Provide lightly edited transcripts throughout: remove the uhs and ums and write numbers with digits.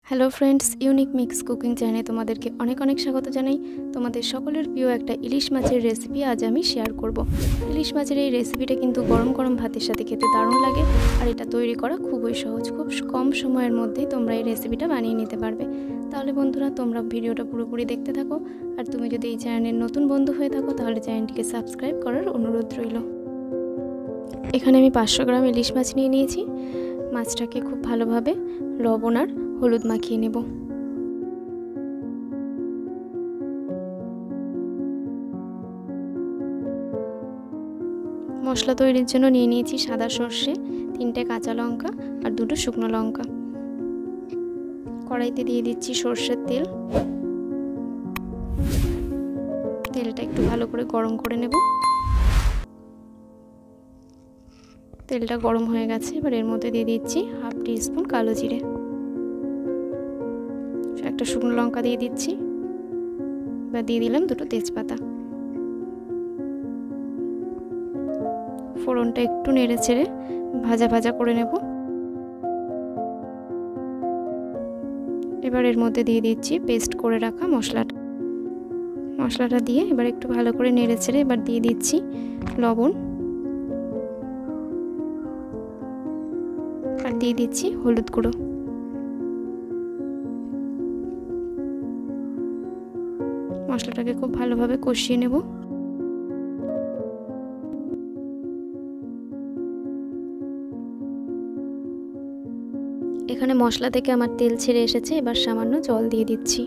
Hello friends, unique mix cooking চ্যানেলে তোমাদেরকে অনেক অনেক স্বাগত জানাই। তোমাদের সকলের প্রিয় একটা ইলিশ মাছের রেসিপি আজ আমি শেয়ার করব। ইলিশ মাছের এই রেসিপিটা কিন্তু গরম গরম ভাতের সাথে খেতে দারুণ লাগে, আর এটা তৈরি করা খুবই সহজ। খুব কম সময়ের মধ্যেই তোমরা এই রেসিপিটা বানিয়ে নিতে পারবে। তাহলে বন্ধুরা, তোমরা ভিডিওটা পুরোপুরি দেখতে থাকো। আর তুমি যদি এই চ্যানেলের নতুন বন্ধু হয়ে থাকো তাহলে চ্যানেলটিকে সাবস্ক্রাইব করার অনুরোধ রইল। এখানে আমি 500 গ্রাম ইলিশ মাছ নিয়ে নিয়েছি। মাছটাকে খুব ভালোভাবে লবণ আর হলুদ মাখিয়ে নেব। মশলা তৈরির জন্য নিয়ে নিয়েছি সাদা সর্ষে, 3টে কাঁচা লঙ্কা আর 2টো শুকনো লঙ্কা। কড়াইতে দিয়ে দিচ্ছি সর্ষের তেল। তেলটা একটু ভালো করে গরম করে নেব। তেলটা গরম হয়ে গেছে, এবার এর মধ্যে দিয়ে দিচ্ছি হাফ টিস্পুন কালো জিরে, একটা শুকনো লঙ্কা দিয়ে দিচ্ছি, এবার দিয়ে দিলাম 2টো তেজপাতা। ফোড়নটা একটু নেড়ে চেড়ে ভাজা ভাজা করে নেব। এবার এর মধ্যে দিয়ে দিচ্ছি পেস্ট করে রাখা মশলাটা দিয়ে এবার একটু ভালো করে নেড়ে চেড়ে এবার দিয়ে দিচ্ছি লবণ আর দিয়ে দিচ্ছি হলুদ গুঁড়ো। মশলাটাকে খুব ভালোভাবে কষিয়ে নেব। এখানে মশলা থেকে আমার তেল ছেড়ে এসেছে, এবার সামান্য জল দিয়ে দিচ্ছি।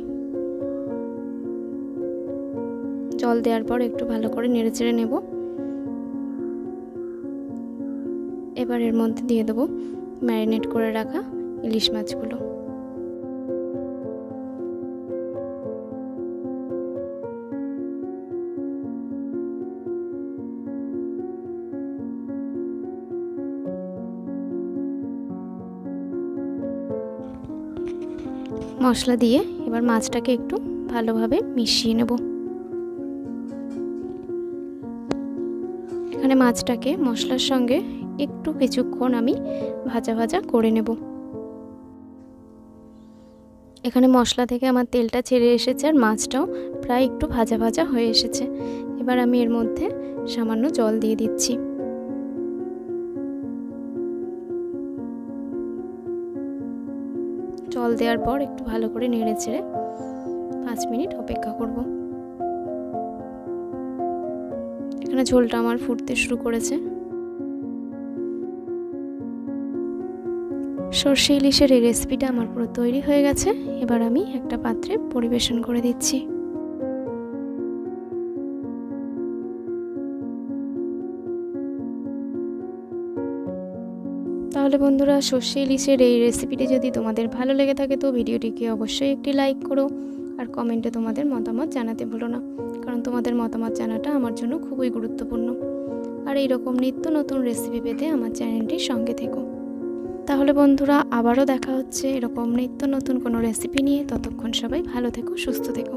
জল দেওয়ার পর একটু ভালো করে নেড়ে চেড়ে নেব। এবার এর মধ্যে দিয়ে দেবো ম্যারিনেট করে রাখা ইলিশ মাছগুলো। মশলা দিয়ে এবার মাছটাকে একটু ভালোভাবে মিশিয়ে নেব। এখানে মাছটাকে মশলার সঙ্গে একটু কিছুক্ষণ আমি ভাজা ভাজা করে নেব। এখানে মশলা থেকে আমার তেলটা ছেড়ে এসেছে আর মাছটাও প্রায় একটু ভাজা ভাজা হয়ে এসেছে। এবার আমি এর মধ্যে সামান্য জল দিয়ে দিচ্ছি। জল দেওয়ার পর একটু ভালো করে নেড়ে চেড়ে 5 মিনিট অপেক্ষা করব। এখানে ঝোলটা আমার ফুটতে শুরু করেছে। সর্ষে ইলিশের এই রেসিপিটা আমার পুরো তৈরি হয়ে গেছে। এবার আমি একটা পাত্রে পরিবেশন করে দিচ্ছি। তাহলে বন্ধুরা, সর্ষে ইলিশের এই রেসিপিটি যদি তোমাদের ভালো লেগে থাকে তো ভিডিওটিকে অবশ্যই একটি লাইক করো, আর কমেন্টে তোমাদের মতামত জানাতে ভুলো না, কারণ তোমাদের মতামত জানাটা আমার জন্য খুবই গুরুত্বপূর্ণ। আর এইরকম নিত্য নতুন রেসিপি পেতে আমার চ্যানেলটির সঙ্গে থেকো। তাহলে বন্ধুরা, আবারও দেখা হচ্ছে এরকম নিত্য নতুন কোনো রেসিপি নিয়ে। ততক্ষণ সবাই ভালো থেকো, সুস্থ থেকো।